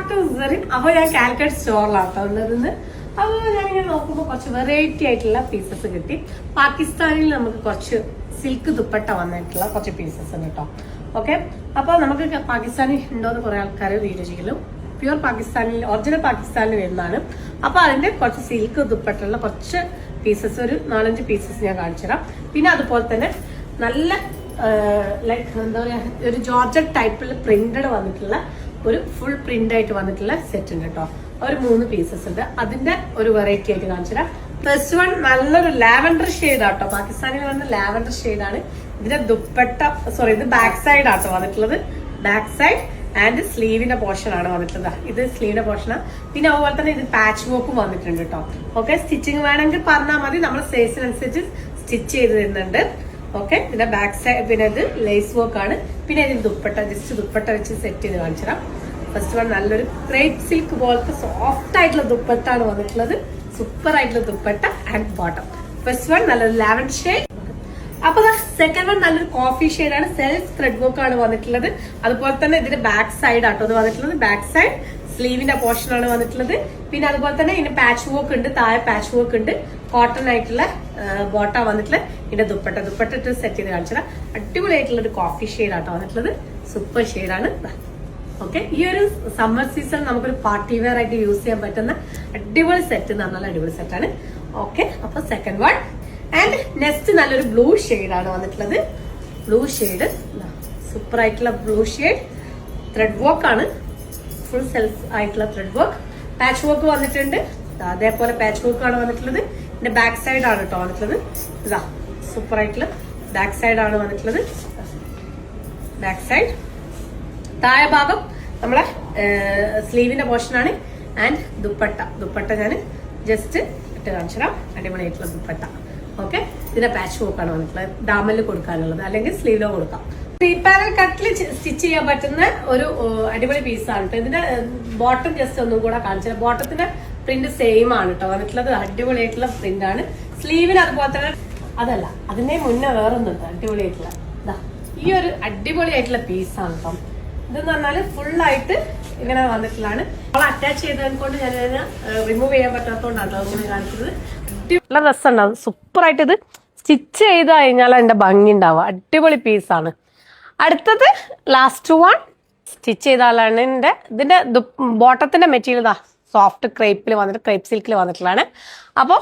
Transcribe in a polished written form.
Back to serine. അപ്പോൾ ഞാൻ കാലിക്കറ്റ് സ്റ്റോറിലാണ് ഉള്ളതെന്ന്. അപ്പോൾ ഞാനിങ്ങനെ നോക്കുമ്പോൾ കുറച്ച് വെറൈറ്റി ആയിട്ടുള്ള പീസസ് കിട്ടി. പാകിസ്ഥാനിൽ നമുക്ക് കുറച്ച് സിൽക്ക് ദുപ്പട്ട വന്നിട്ടുള്ള കുറച്ച് പീസസ് ഉണ്ട് കേട്ടോ. ഓക്കെ, അപ്പോൾ നമുക്ക് പാകിസ്ഥാനിൽ ഉണ്ടോയെന്ന് കുറെ ആൾക്കാർ വീഡിയോ ചെയ്യലും. പ്യുവർ പാകിസ്ഥാനിൽ, ഒറിജിനൽ പാകിസ്ഥാനിൽ വരുന്നതാണ്. അപ്പോൾ അതിന്റെ കുറച്ച് സിൽക്ക് ദുപ്പട്ടുള്ള കുറച്ച് പീസസ്, ഒരു 4-5 പീസസ് ഞാൻ കാണിച്ചുതരാം. പിന്നെ അതുപോലെ തന്നെ നല്ല ലൈക്ക് എന്താ പറയാ, ഒരു ജോർജറ്റ് ടൈപ്പിൽ പ്രിന്റഡ് വന്നിട്ടുള്ള ഒരു ഫുൾ പ്രിന്റ് ആയിട്ട് വന്നിട്ടുള്ള സെറ്റ് ഉണ്ട് കേട്ടോ. ഒരു 3 പീസസ് ഉണ്ട്. അതിന്റെ ഒരു വെറൈറ്റി ആയിട്ട് കാണിച്ചുതരാം. ഫസ്റ്റ് വൺ നല്ലൊരു ലാവൻഡർ ഷെയ്ഡ് ആട്ടോ. പാകിസ്ഥാനിൽ വന്ന ലാവൻഡർ ഷെയ്ഡാണ്. ഇതിന്റെ ദുപ്പട്ട, സോറി, ഇത് ബാക്ക് സൈഡ് ആട്ടോ വന്നിട്ടുള്ളത്. ബാക്ക് സൈഡ് ആൻഡ് സ്ലീവിന്റെ പോർഷൻ ആണ് വന്നിട്ടുള്ളത്. ഇത് സ്ലീവിന്റെ പോർഷനാണ്. പിന്നെ അതുപോലെ തന്നെ ഇത് പാച്ച് വർക്കും വന്നിട്ടുണ്ട് കേട്ടോ. ഓക്കെ, സ്റ്റിച്ചിങ് വേണമെങ്കിൽ പറഞ്ഞാൽ മതി, നമ്മൾ സൈസിനനുസരിച്ച് സ്റ്റിച്ച് ചെയ്ത് തരുന്നുണ്ട്. ഓക്കെ, പിന്നെ ബാക്ക് സൈഡ്, പിന്നെ ഇത് ലേസ് വർക്ക് ആണ്. പിന്നെ ഇതിന് ദുപ്പട്ട, ജസ്റ്റ് ദുപ്പട്ട വെച്ച് സെറ്റ് ചെയ്ത് കാണിച്ചുതരാം. ഫസ്റ്റ് വൺ നല്ലൊരു ക്രേപ്പ് സിൽക്ക് പോലത്തെ സോഫ്റ്റ് ആയിട്ടുള്ള ദുപ്പട്ടാണ് വന്നിട്ടുള്ളത്. സൂപ്പർ ആയിട്ടുള്ള dupatta and bottom. First one നല്ലൊരു ലാവൻഡർ ഷെയ്ഡ്. അപ്പൊ സെക്കൻഡ് വൺ നല്ലൊരു കോഫി ഷെയ്ഡാണ്. സെൽഫ് ത്രെഡ് വർക്ക് ആണ് വന്നിട്ടുള്ളത്. അതുപോലെ തന്നെ ഇതിന്റെ ബാക്ക് സൈഡ് ആട്ടോ ഇത് വന്നിട്ടുള്ളത്. ബാക്ക് സൈഡ് സ്ലീവിന്റെ പോർഷൻ ആണ് വന്നിട്ടുള്ളത്. പിന്നെ അതുപോലെ തന്നെ ഇതിന് പാച്ച് വർക്ക് ഉണ്ട്, താഴെ പാച്ച് വർക്ക് ഉണ്ട്. കോട്ടൺ ആയിട്ടുള്ള ബോട്ട വന്നിട്ടുള്ള ഇതിന്റെ ദുപ്പട്ട ഇട്ട് സെറ്റ് ചെയ്ത് കാണിച്ചാൽ അടിപൊളിയായിട്ടുള്ള ഒരു കോഫി ഷെയ്ഡ് ആട്ടോ വന്നിട്ടുള്ളത്. സൂപ്പർ ഷെയ്ഡാണ്. ഓക്കെ, ഈ ഒരു സമ്മർ സീസൺ നമുക്കൊരു പാർട്ടി വെയർ ആയിട്ട് യൂസ് ചെയ്യാൻ പറ്റുന്ന അടിപൊളി സെറ്റ് എന്ന് പറഞ്ഞാൽ അടിപൊളി സെറ്റാണ്. ഓക്കെ, അപ്പൊ സെക്കൻഡ് വൺ. ആൻഡ് നെക്സ്റ്റ് നല്ലൊരു ബ്ലൂ ഷെയ്ഡാണ് വന്നിട്ടുള്ളത്. ബ്ലൂ ഷെയ്ഡ്, സൂപ്പർ ആയിട്ടുള്ള ബ്ലൂ ഷെയ്ഡ്. ത്രെഡ് വർക്ക് ആണ്, ഫുൾ സെൽഫ് ആയിട്ടുള്ള ത്രെഡ് വർക്ക്. പാച്ച് വർക്ക് വന്നിട്ടുണ്ട്. അതേപോലെ പാച്ച് വർക്ക് ആണ് വന്നിട്ടുള്ളത്. ഇതിന്റെ ബാക്ക് സൈഡ് ആണ് കേട്ടോ വന്നിട്ടുള്ളത്. ഇതാ സൂപ്പർ ആയിട്ടുള്ള ബാക്ക് സൈഡ് ആണ് വന്നിട്ടുള്ളത്. ബാക്ക് സൈഡ്, താഴെ ഭാഗം നമ്മളെ സ്ലീവിന്റെ പോർഷനാണ്. ആൻഡ് ദുപ്പട്ട ഞാൻ ജസ്റ്റ് ഇട്ട് കാണിച്ചുതരാം. അടിപൊളിയായിട്ടുള്ള ദുപ്പട്ട. ഓക്കെ, ഇതിന്റെ പാച്ച് വർക്കാണ് വന്നിട്ടുള്ളത്. ഡാമലിൽ കൊടുക്കാനുള്ളത്, അല്ലെങ്കിൽ സ്ലീവിലോ കൊടുക്കാം. 3 പാനൽ കട്ടിൽ സ്റ്റിച്ച് ചെയ്യാൻ പറ്റുന്ന ഒരു അടിപൊളി പീസാണ് കേട്ടോ. ഇതിന്റെ ബോട്ടം ജസ്റ്റ് ഒന്നും കൂടെ കാണിച്ചത്. ബോട്ടത്തിന്റെ പ്രിന്റ് സെയിം ആണ് കേട്ടോ വന്നിട്ടുള്ളത്. അടിപൊളിയായിട്ടുള്ള പ്രിന്റ് ആണ്. സ്ലീവിന് അതുപോലെ തന്നെ, അതല്ല, അതിന്റെ മുന്നേ വേറൊന്നുണ്ട് അടിപൊളിയായിട്ടുള്ള. ഈ ഒരു അടിപൊളിയായിട്ടുള്ള പീസാണ് കേട്ടോ. ഇതെന്ന് പറഞ്ഞാല് ഫുള്ളായിട്ട് ഇങ്ങനെ വന്നിട്ടുള്ളതാണ്. നമ്മൾ അറ്റാച്ച് ചെയ്തത് കൊണ്ട് ഞാൻ റിമൂവ് ചെയ്യാൻ പറ്റാത്തതുകൊണ്ടാണ് അങ്ങനെ കാണിക്കുന്നത്. നല്ല രസമുണ്ടാവും. സൂപ്പറായിട്ട് ഇത് സ്റ്റിച്ച് ചെയ്ത് കഴിഞ്ഞാൽ അതിന്റെ ഭംഗി ഉണ്ടാവുക. അടിപൊളി പീസാണ്. അടുത്തത് ലാസ്റ്റ് വൺ സ്റ്റിച്ച് ചെയ്താലാണ് ഇതിന്റെ ബോട്ടത്തിന്റെ മെറ്റീരിയൽ സോഫ്റ്റ് ക്രേപ്പിൽ വന്നിട്ട്, ക്രേപ്പ് സിൽക്കിൽ വന്നിട്ടുള്ളതാണ്. അപ്പോൾ